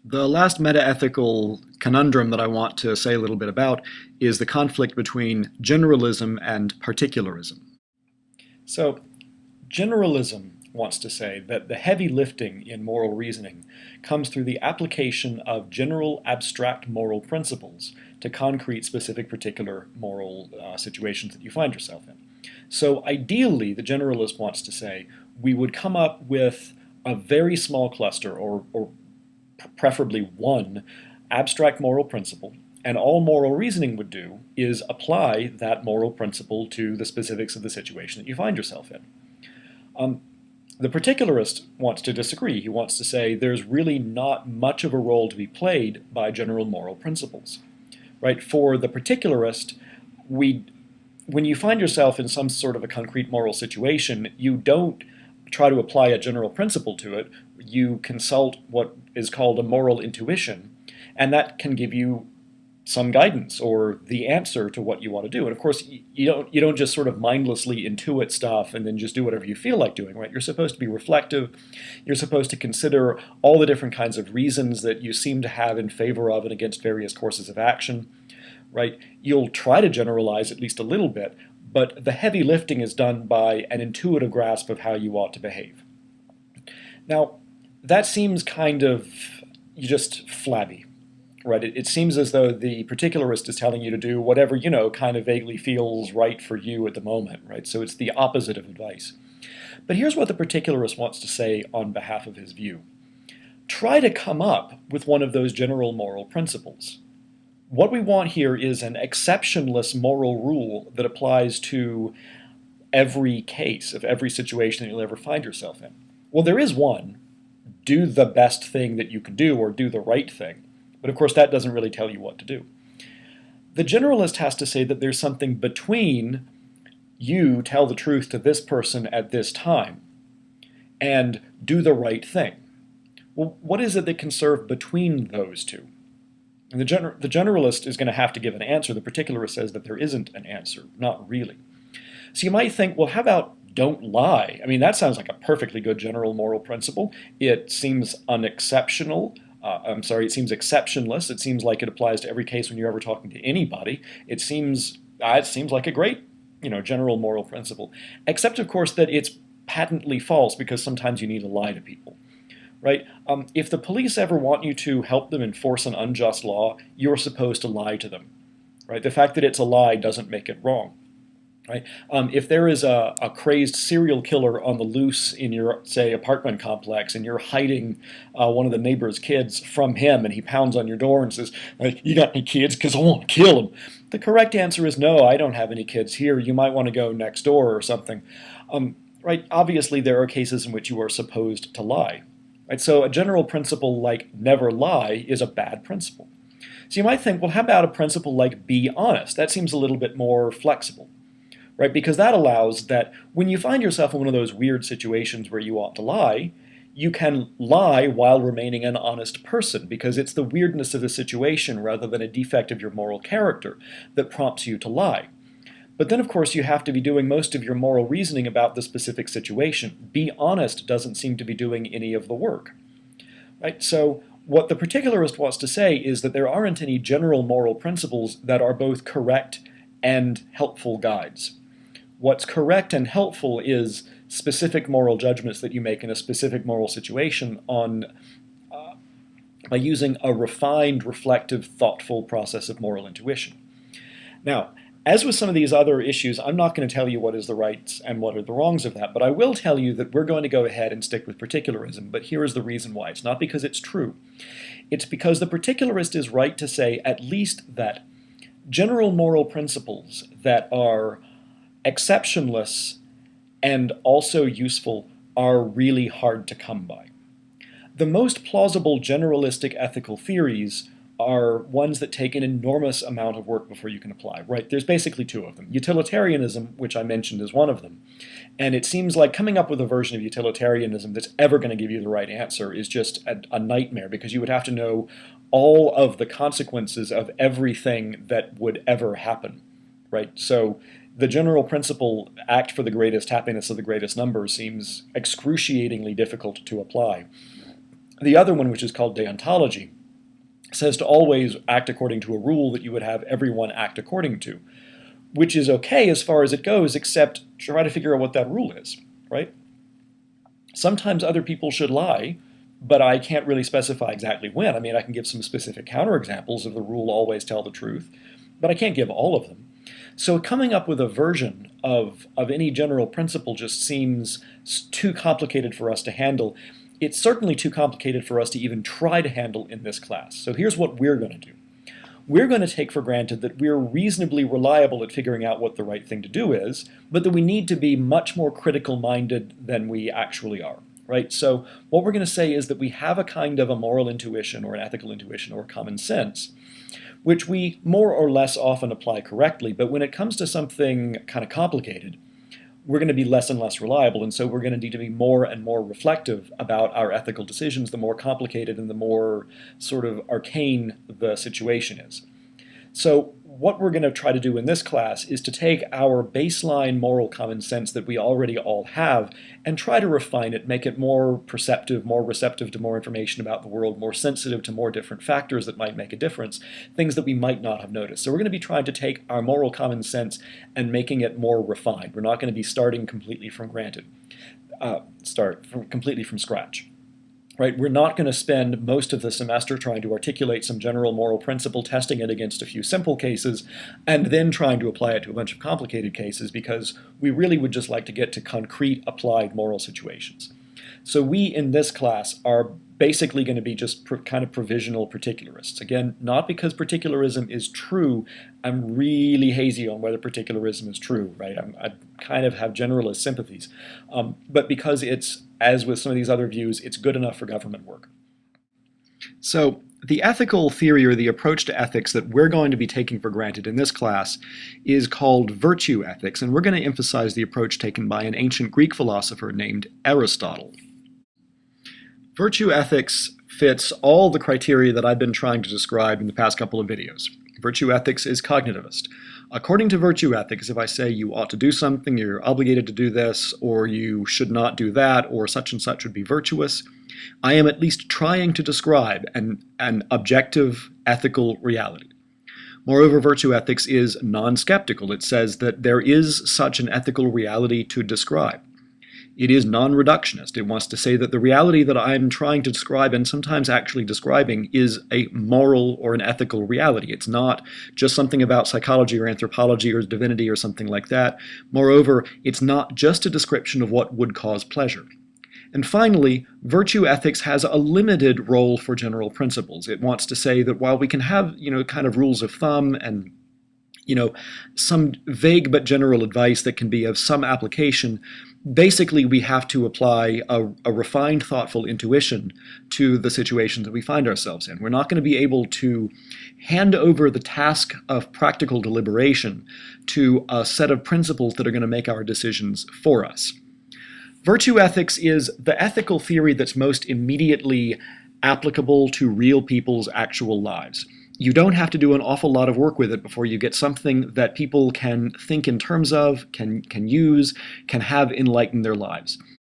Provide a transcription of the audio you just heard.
The last metaethical conundrum that I want to say a little bit about is the conflict between generalism and particularism. So, generalism wants to say that the heavy lifting in moral reasoning comes through the application of general abstract moral principles to concrete specific particular moral situations that you find yourself in. So ideally, the generalist wants to say we would come up with a very small cluster, or preferably one abstract moral principle, and all moral reasoning would do is apply that moral principle to the specifics of the situation that you find yourself in. The particularist wants to disagree. He wants to say there's really not much of a role to be played by general moral principles. Right? For the particularist, when you find yourself in some sort of a concrete moral situation, you don't try to apply a general principle to it. You consult what is called a moral intuition, and that can give you some guidance or the answer to what you want to do. And of course, you don't just sort of mindlessly intuit stuff and then just do whatever you feel like doing, right? You're supposed to be reflective. You're supposed to consider all the different kinds of reasons that you seem to have in favor of and against various courses of action, right? You'll try to generalize at least a little bit, but the heavy lifting is done by an intuitive grasp of how you ought to behave. Now, that seems kind of just flabby. Right? It seems as though the particularist is telling you to do whatever, kind of vaguely feels right for you at the moment, right? So it's the opposite of advice. But here's what the particularist wants to say on behalf of his view. Try to come up with one of those general moral principles. What we want here is an exceptionless moral rule that applies to every case of every situation that you'll ever find yourself in. Well, there is one. Do the best thing that you can do, or do the right thing. But of course, that doesn't really tell you what to do. The generalist has to say that there's something between you tell the truth to this person at this time and do the right thing. Well, what is it that can serve between those two? And the generalist is going to have to give an answer. The particularist says that there isn't an answer, not really. So you might think, well, how about don't lie? I mean, that sounds like a perfectly good general moral principle. It seems unexceptional. It seems exceptionless. It seems like it applies to every case when you're ever talking to anybody. It seems like a great, general moral principle. Except, of course, that it's patently false because sometimes you need to lie to people, right? If the police ever want you to help them enforce an unjust law, you're supposed to lie to them, right? The fact that it's a lie doesn't make it wrong. Right? If there is a crazed serial killer on the loose in your, say, apartment complex, and you're hiding one of the neighbor's kids from him, and he pounds on your door and says, "You got any kids? Because I want to kill them." The correct answer is no, I don't have any kids here. You might want to go next door or something. Right? Obviously, there are cases in which you are supposed to lie. Right? So a general principle like never lie is a bad principle. So you might think, well, how about a principle like be honest? That seems a little bit more flexible. Right? Because that allows that when you find yourself in one of those weird situations where you ought to lie, you can lie while remaining an honest person, because it's the weirdness of the situation rather than a defect of your moral character that prompts you to lie. But then, of course, you have to be doing most of your moral reasoning about the specific situation. Be honest doesn't seem to be doing any of the work. Right? So what the particularist wants to say is that there aren't any general moral principles that are both correct and helpful guides. What's correct and helpful is specific moral judgments that you make in a specific moral situation by using a refined, reflective, thoughtful process of moral intuition. Now, as with some of these other issues, I'm not going to tell you what is the rights and what are the wrongs of that, but I will tell you that we're going to go ahead and stick with particularism, but here is the reason why. It's not because it's true. It's because the particularist is right to say at least that general moral principles that are exceptionless and also useful are really hard to come by. The most plausible generalistic ethical theories are ones that take an enormous amount of work before you can apply, right? There's basically two of them. Utilitarianism, which I mentioned, is one of them. And it seems like coming up with a version of utilitarianism that's ever going to give you the right answer is just a nightmare, because you would have to know all of the consequences of everything that would ever happen, right? So the general principle, act for the greatest happiness of the greatest number, seems excruciatingly difficult to apply. The other one, which is called deontology, says to always act according to a rule that you would have everyone act according to, which is okay as far as it goes, except try to figure out what that rule is, right? Sometimes other people should lie, but I can't really specify exactly when. I mean, I can give some specific counterexamples of the rule always tell the truth, but I can't give all of them. So coming up with a version of any general principle just seems too complicated for us to handle. It's certainly too complicated for us to even try to handle in this class. So here's what we're going to do. We're going to take for granted that we're reasonably reliable at figuring out what the right thing to do is, but that we need to be much more critical-minded than we actually are, right? So what we're going to say is that we have a kind of a moral intuition or an ethical intuition or common sense, which we more or less often apply correctly, but when it comes to something kind of complicated, we're going to be less and less reliable, and so we're going to need to be more and more reflective about our ethical decisions the more complicated and the more sort of arcane the situation is. So what we're going to try to do in this class is to take our baseline moral common sense that we already all have and try to refine it, make it more perceptive, more receptive to more information about the world, more sensitive to more different factors that might make a difference, things that we might not have noticed. So we're going to be trying to take our moral common sense and making it more refined. We're not going to be starting completely from completely from scratch. Right? We're not going to spend most of the semester trying to articulate some general moral principle, testing it against a few simple cases, and then trying to apply it to a bunch of complicated cases, because we really would just like to get to concrete applied moral situations. So we in this class are basically going to be just kind of provisional particularists. Again, not because particularism is true. I'm really hazy on whether particularism is true, right? I kind of have generalist sympathies. But because it's, as with some of these other views, it's good enough for government work. So the ethical theory or the approach to ethics that we're going to be taking for granted in this class is called virtue ethics, and we're going to emphasize the approach taken by an ancient Greek philosopher named Aristotle. Virtue ethics fits all the criteria that I've been trying to describe in the past couple of videos. Virtue ethics is cognitivist. According to virtue ethics, if I say you ought to do something, you're obligated to do this, or you should not do that, or such and such would be virtuous, I am at least trying to describe an objective ethical reality. Moreover, virtue ethics is non-skeptical. It says that there is such an ethical reality to describe. It is non-reductionist. It wants to say that the reality that I'm trying to describe, and sometimes actually describing, is a moral or an ethical reality. It's not just something about psychology or anthropology or divinity or something like that. Moreover, it's not just a description of what would cause pleasure. And finally, virtue ethics has a limited role for general principles. It wants to say that while we can have, kind of rules of thumb and some vague but general advice that can be of some application, basically we have to apply a refined, thoughtful intuition to the situations that we find ourselves in. We're not going to be able to hand over the task of practical deliberation to a set of principles that are going to make our decisions for us. Virtue ethics is the ethical theory that's most immediately applicable to real people's actual lives. You don't have to do an awful lot of work with it before you get something that people can think in terms of, can use, can have enlighten their lives.